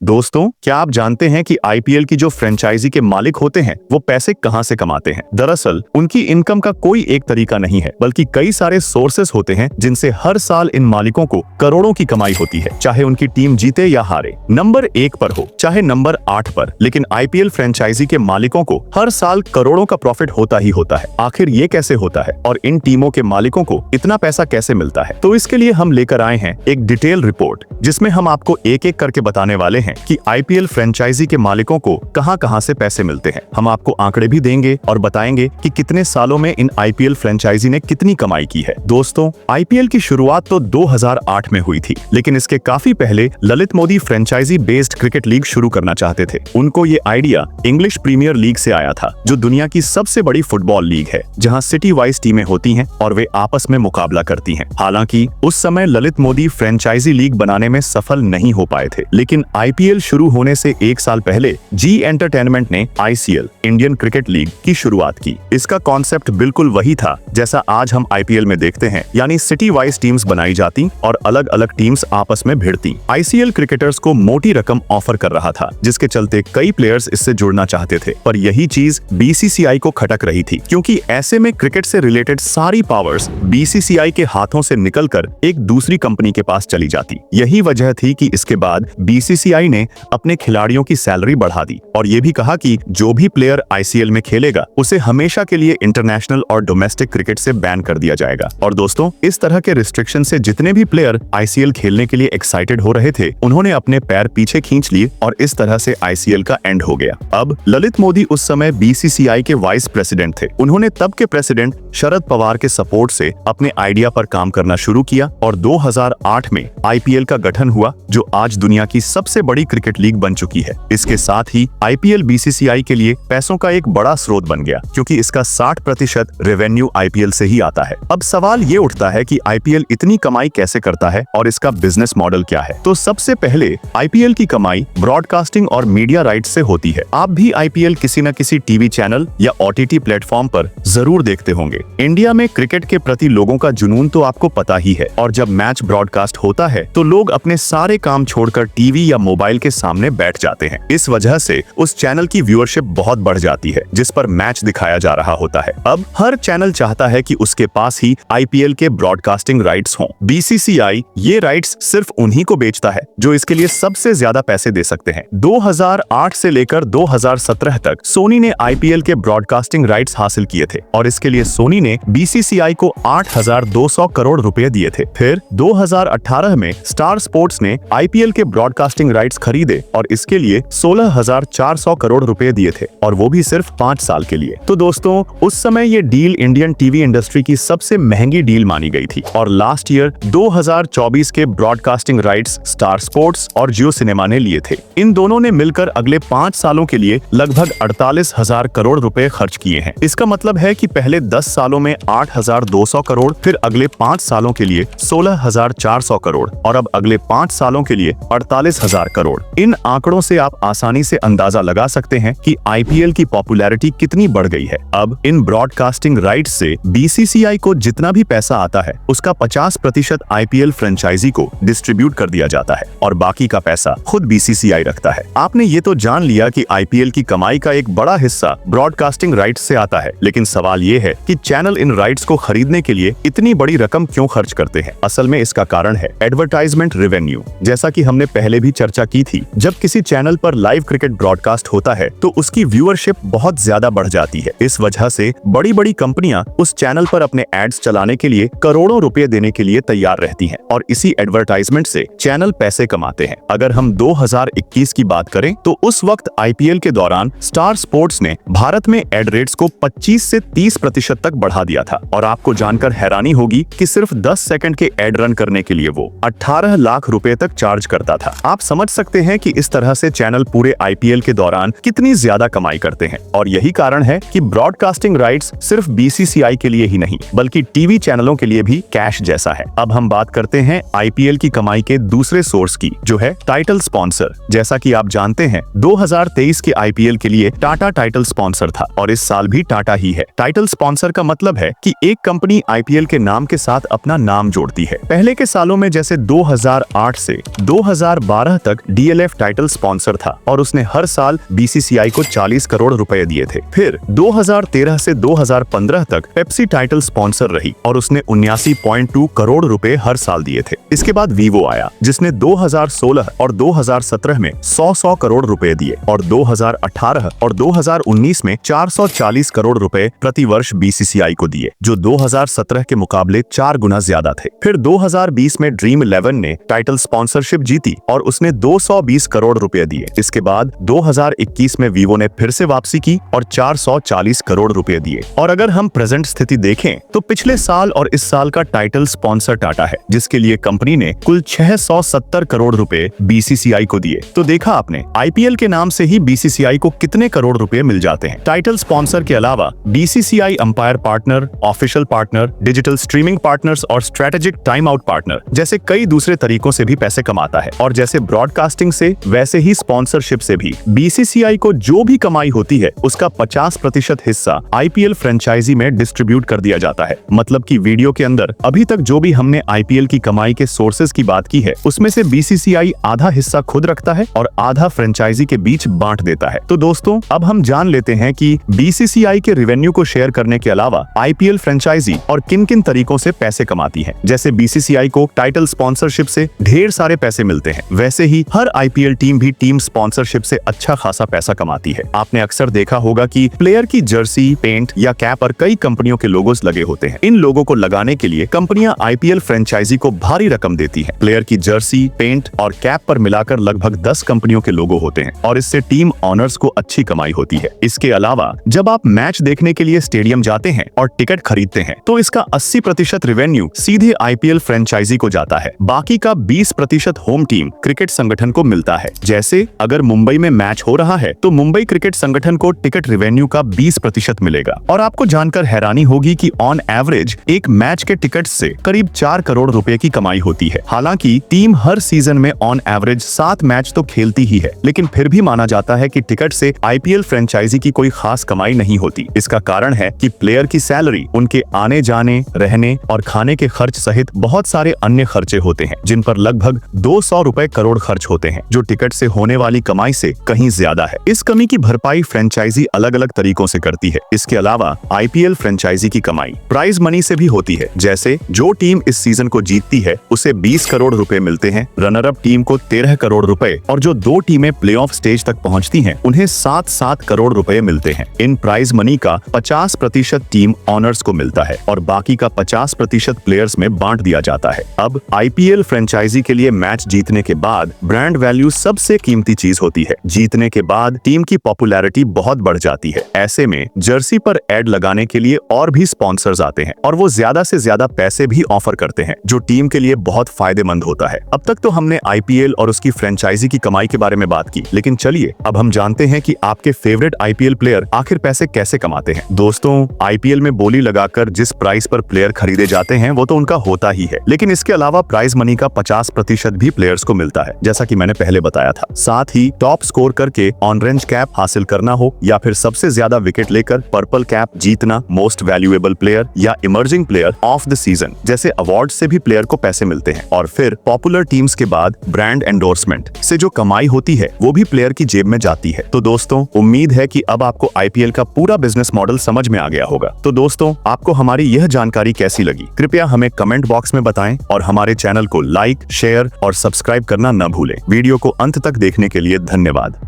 दोस्तों, क्या आप जानते हैं कि आईपीएल की जो फ्रेंचाइजी के मालिक होते हैं वो पैसे कहां से कमाते हैं? दरअसल उनकी इनकम का कोई एक तरीका नहीं है, बल्कि कई सारे सोर्सेस होते हैं जिनसे हर साल इन मालिकों को करोड़ों की कमाई होती है, चाहे उनकी टीम जीते या हारे। नंबर 1 पर हो चाहे नंबर 8 पर, लेकिन आईपीएल फ्रेंचाइजी के मालिकों को हर साल करोड़ों का प्रॉफिट होता ही होता है। आखिर ये कैसे होता है और इन टीमों के मालिकों को इतना पैसा कैसे मिलता है? तो इसके लिए हम लेकर आए हैं एक डिटेल रिपोर्ट, जिसमें हम आपको एक एक करके बताने वाले हैं कि आईपीएल फ्रेंचाइजी के मालिकों को कहां-कहां से पैसे मिलते हैं। हम आपको आंकड़े भी देंगे और बताएंगे कि कितने सालों में इन आईपीएल फ्रेंचाइजी ने कितनी कमाई की है। दोस्तों, आईपीएल की शुरुआत तो 2008 में हुई थी, लेकिन इसके काफी पहले Lalit Modi franchise based cricket league शुरू करना चाहते थे। उनको ये आइडिया इंग्लिश प्रीमियर लीग से आया था, जो दुनिया की सबसे बड़ी फुटबॉल लीग है, जहां सिटी वाइज टीमें होती हैं और वे आपस में मुकाबला करती हैं। हालांकि उस समय ललित मोदी फ्रेंचाइजी लीग बनाने में सफल नहीं हो पाए थे, लेकिन आईपीएल शुरू होने से एक साल पहले जी एंटरटेनमेंट ने आईसीएल इंडियन क्रिकेट लीग की शुरुआत की। इसका कॉन्सेप्ट बिल्कुल वही था जैसा आज हम आईपीएल में देखते हैं, यानी सिटी वाइज टीम्स बनाई जाती और अलग अलग टीम्स आपस में भिड़ती। आईसीएल क्रिकेटर्स को मोटी रकम ऑफर कर रहा था, जिसके चलते कई प्लेयर्स इससे जुड़ना चाहते थे, पर यही चीज बीसीसीआई को खटक रही थी, क्योंकि ऐसे में क्रिकेट से रिलेटेड सारी पावर्स बीसीसीआई के हाथों से निकलकर एक दूसरी कंपनी के पास चली जाती। यही वजह थी कि इसके बाद बीसीसीआई ने अपने खिलाड़ियों की सैलरी बढ़ा दी और ये भी कहा कि जो भी प्लेयर आईसीएल में खेलेगा उसे हमेशा के लिए इंटरनेशनल और डोमेस्टिक क्रिकेट से बैन कर दिया जाएगा। और दोस्तों, इस तरह के रिस्ट्रिक्शन से जितने भी प्लेयर आईसीएल खेलने के लिए एक्साइटेड हो रहे थे, उन्होंने अपने पैर पीछे खींच लिए और इस तरह से आईसीएल का एंड हो गया। अब ललित मोदी उस समय बीसीसीआई के वाइस प्रेसिडेंट थे। उन्होंने तब के प्रेसिडेंट शरद पवार के सपोर्ट से अपने आइडिया पर काम करना शुरू किया और 2008 में आईपीएल का गठन हुआ, जो आज दुनिया की सबसे बड़ी क्रिकेट लीग बन चुकी है। इसके साथ ही आईपीएल बीसीसीआई के लिए पैसों का एक बड़ा स्रोत बन गया, क्योंकि इसका 60% रेवेन्यू आईपीएल से ही आता है। अब सवाल ये उठता है कि आईपीएल इतनी कमाई कैसे करता है और इसका बिजनेस मॉडल क्या है? तो सबसे पहले आईपीएल की कमाई ब्रॉडकास्टिंग और मीडिया राइट्स से होती है। आप भी आईपीएल किसी न किसी टीवी चैनल या ओटीटी प्लेटफॉर्म पर जरूर देखते होंगे। इंडिया में क्रिकेट के प्रति लोगों का जुनून तो आपको पता ही है, और जब मैच ब्रॉडकास्ट होता है तो लोग अपने सारे काम छोड़कर टीवी या मोबाइल के सामने बैठ जाते हैं। इस वजह से उस चैनल की व्यूअरशिप बहुत बढ़ जाती है जिस पर मैच दिखाया जा रहा होता है। अब हर चैनल चाहता है कि उसके पास ही आईपीएल के ब्रॉडकास्टिंग राइट्स हों। बीसीसीआई ये राइट्स सिर्फ उन्हीं को बेचता है जो इसके लिए सबसे ज्यादा पैसे दे सकते हैं। 2008 से लेकर 2017 तक सोनी ने आईपीएल के ब्रॉडकास्टिंग राइट्स हासिल किए थे और इसके लिए सोनी ने बीसीसीआई को 8,200 करोड़ रुपए दिए थे। फिर 2018 में स्टार स्पोर्ट्स ने आईपीएल के ब्रॉडकास्टिंग राइट्स खरीदे और इसके लिए 16,400 करोड़ रुपए दिए थे, और वो भी सिर्फ 5 साल के लिए। तो दोस्तों, उस समय ये डील इंडियन टीवी इंडस्ट्री की सबसे महंगी डील मानी गई थी। और लास्ट ईयर 2024 के ब्रॉडकास्टिंग राइट्स स्टार स्पोर्ट्स और जियो सिनेमा ने लिए थे। इन दोनों ने मिलकर अगले 5 सालों के लिए लगभग 48,000 करोड़ रुपए खर्च किए हैं। इसका मतलब है कि पहले 10 सालों में 8,200 करोड़, फिर अगले 5 सालों के लिए 16,400 करोड़ और अब अगले 5 सालों के लिए 48,000 करोड़। इन आंकड़ों से आप आसानी से अंदाजा लगा सकते हैं कि आईपीएल की पॉपुलैरिटी कितनी बढ़ गई है। अब इन ब्रॉडकास्टिंग राइट्स से बीसीसीआई को जितना भी पैसा आता है, उसका 50% आईपीएल फ्रेंचाइजी को डिस्ट्रीब्यूट कर दिया जाता है और बाकी का पैसा खुद बीसीसीआई रखता है। आपने ये तो जान लिया कि आईपीएल की कमाई का एक बड़ा हिस्सा ब्रॉडकास्टिंग राइट्स से आता है, लेकिन सवाल ये है कि चैनल इन राइट्स को खरीदने के लिए इतनी बड़ी रकम क्यों खर्च करते हैं? असल में इसका कारण है एडवर्टाइजमेंट रेवेन्यू। जैसा कि हमने पहले भी चर्चा की थी, जब किसी चैनल पर लाइव क्रिकेट ब्रॉडकास्ट होता है तो उसकी व्यूअरशिप बहुत ज्यादा बढ़ जाती है। इस वजह से बड़ी बड़ी कंपनियां उस चैनल पर अपने एड्स चलाने के लिए करोड़ों रुपए देने के लिए तैयार रहती हैं और इसी एडवर्टाइजमेंट से चैनल पैसे कमाते हैं। अगर हम 2021 की बात करें तो उस वक्त आईपीएल के दौरान स्टार स्पोर्ट्स ने भारत में एड रेट्स को 25 से 30% तक बढ़ा दिया था, और आपको जानकर हैरानी होगी कि सिर्फ 10 सेकंड के एड रन करने के लिए वो 18 लाख रुपए तक चार्ज करता था। आप समझ सकते हैं कि इस तरह से चैनल पूरे आईपीएल के दौरान कितनी ज्यादा कमाई करते हैं, और यही कारण है कि ब्रॉडकास्टिंग राइट्स सिर्फ बीसीसीआई के लिए ही नहीं बल्कि टीवी चैनलों के लिए भी कैश जैसा है। अब हम बात करते हैं आईपीएल की कमाई के दूसरे सोर्स की, जो है टाइटल स्पॉन्सर। जैसा कि आप जानते हैं, 2023 के आईपीएल के लिए टाटा टाइटल स्पॉन्सर था और इस साल भी टाटा ही है। टाइटल स्पॉन्सर का मतलब है कि एक कंपनी आईपीएल के नाम के साथ अपना नाम जोड़ती है। पहले के सालों में जैसे 2008 से 2012 तक DLF टाइटल स्पॉन्सर था और उसने हर साल BCCI को 40 करोड़ रुपए दिए थे। फिर 2013 से 2015 तक पेप्सी टाइटल स्पॉन्सर रही और उसने 79.2 करोड़ रुपए हर साल दिए थे। इसके बाद वीवो आया जिसने 2016 और 2017 में 100 करोड़ रुपए दिए और 2018 और 2019 में 440 करोड़ रुपए प्रति वर्ष BCCI को दिए, जो 2017 के मुकाबले 4 गुना ज्यादा थे। फिर 2020 में ड्रीम 11 ने टाइटल स्पॉन्सरशिप जीती और उसने 220 करोड़ रुपए दिए। इसके बाद 2021 में वीवो ने फिर से वापसी की और 440 करोड़ रुपए दिए। और अगर हम प्रेजेंट स्थिति देखें तो पिछले साल और इस साल का टाइटल स्पॉन्सर टाटा है, जिसके लिए कंपनी ने कुल 670 करोड़ रुपए BCCI को दिए। तो देखा आपने, IPL के नाम से ही BCCI को कितने करोड़ रुपए मिल जाते हैं। टाइटल स्पॉन्सर के अलावा BCCI umpire partner, official partner, digital streaming partners और स्ट्रेटेजिक टाइम आउट पार्टनर जैसे कई दूसरे तरीकों से भी पैसे कमाता है। और जैसे ब्रॉडकास्टिंग से वैसे ही स्पॉन्सरशिप से भी BCCI को जो भी कमाई होती है उसका 50% हिस्सा IPL फ्रेंचाइजी में डिस्ट्रीब्यूट कर दिया जाता है। मतलब कि वीडियो के अंदर अभी तक जो भी हमने IPL की कमाई के सोर्सेज की बात की है उसमें से BCCI आधा हिस्सा खुद रखता है और आधा फ्रेंचाइजी के बीच बांट देता है। तो दोस्तों, अब हम जान लेते हैं कि BCCI के रेवेन्यू को शेयर करने के अलावा IPL फ्रेंचाइजी और किन किन तरीकों से पैसे कमाती है। जैसे BCCI को टाइटल स्पॉन्सरशिप से ढेर सारे पैसे मिलते हैं, वैसे ही हर IPL टीम भी टीम स्पॉन्सरशिप से अच्छा खासा पैसा कमाती है। आपने अक्सर देखा होगा कि प्लेयर की जर्सी, पेंट या कैप पर कई कंपनियों के लोगोस लगे होते हैं। इन लोगों को लगाने के लिए कंपनियां IPL फ्रेंचाइजी को भारी रकम देती है। प्लेयर की जर्सी, पेंट और कैप पर मिलाकर लगभग 10 कंपनियों के लोगो होते हैं और इससे टीम ऑनर्स को अच्छी कमाई होती है। इसके अलावा जब आप मैच देखने के लिए स्टेडियम जाते हैं और टिकट खरीदते हैं तो इसका 80% रेवेन्यू सीधे IPL फ्रेंचाइजी को जाता है। बाकी का 20% होम टीम क्रिकेट संगठन को मिलता है। जैसे अगर मुंबई में मैच हो रहा है तो मुंबई क्रिकेट संगठन को टिकट रेवेन्यू का 20% मिलेगा। और आपको जानकर हैरानी होगी कि ऑन एवरेज एक मैच के टिकट से करीब 4 करोड़ रुपए की कमाई होती है। हालांकि टीम हर सीजन में ऑन एवरेज 7 मैच तो खेलती ही है, लेकिन फिर भी माना जाता है कि टिकट से IPL फ्रेंचाइजी की कोई खास कमाई नहीं होती। इसका कारण है कि प्लेयर की सैलरी, उनके आने जाने, रहने और खाने के खर्च सहित बहुत सारे अन्य खर्चे होते हैं, जिन पर लगभग 200 रुपए करोड़ खर्च होते हैं, जो टिकट से होने वाली कमाई से कहीं ज्यादा है। इस कमी की भरपाई फ्रेंचाइजी अलग अलग तरीकों से करती है। इसके अलावा IPL फ्रेंचाइजी की कमाई प्राइज मनी से भी होती है। जैसे जो टीम इस सीजन को जीतती है उसे 20 करोड़ रुपए मिलते हैं, रनर अप टीम को 13 करोड़ रुपए और जो 2 टीमें प्लेऑफ स्टेज तक पहुंचती हैं उन्हें 7-7 करोड़ रुपए मिलते हैं। इन प्राइज मनी का 50% टीम ऑनर्स को मिलता है और बाकी का 50% प्लेयर्स में बांट दिया जाता है। अब IPL फ्रेंचाइजी के लिए मैच जीतने के बाद ब्रांड वैल्यू सबसे कीमती चीज होती है। जीतने के बाद टीम की पॉपुलैरिटी बहुत बढ़ जाती है। ऐसे में जर्सी पर एड लगाने के लिए और भी स्पॉन्सर्स आते हैं और वो ज्यादा से ज्यादा पैसे भी ऑफर करते हैं, जो टीम के लिए बहुत फायदेमंद होता है। अब तक तो हमने IPL और उसकी फ्रेंचाइजी की कमाई के बारे में बात की, लेकिन चलिए अब हम जानते हैं कि आपके फेवरेट IPL प्लेयर आखिर पैसे कैसे कमाते हैं। दोस्तों, IPL में बोली लगाकर जिस प्राइस पर प्लेयर खरीदे जाते हैं वो तो उनका होता ही है, लेकिन इसके अलावा प्राइज मनी का 50% भी प्लेयर्स को मिलता है, जैसा कि मैंने पहले बताया था। साथ ही टॉप स्कोर करके ऑरेंज कैप हासिल करना हो या फिर सबसे ज्यादा विकेट लेकर पर्पल कैप जीतना, मोस्ट वैल्यूएबल प्लेयर या emerging player of the season जैसे अवार्ड से भी प्लेयर को पैसे मिलते हैं। और फिर पॉपुलर टीम्स के बाद ब्रांड एंडोर्समेंट से जो कमाई होती है वो भी प्लेयर की जेब में जाती है। तो दोस्तों, उम्मीद है कि अब आपको IPL का पूरा बिजनेस मॉडल समझ में आ गया होगा। तो दोस्तों, आपको हमारी यह जानकारी कैसी लगी कृपया हमें कमेंट बॉक्स में बताएं और हमारे चैनल को लाइक, शेयर और सब्सक्राइब करना न भूलें। वीडियो को अंत तक देखने के लिए धन्यवाद।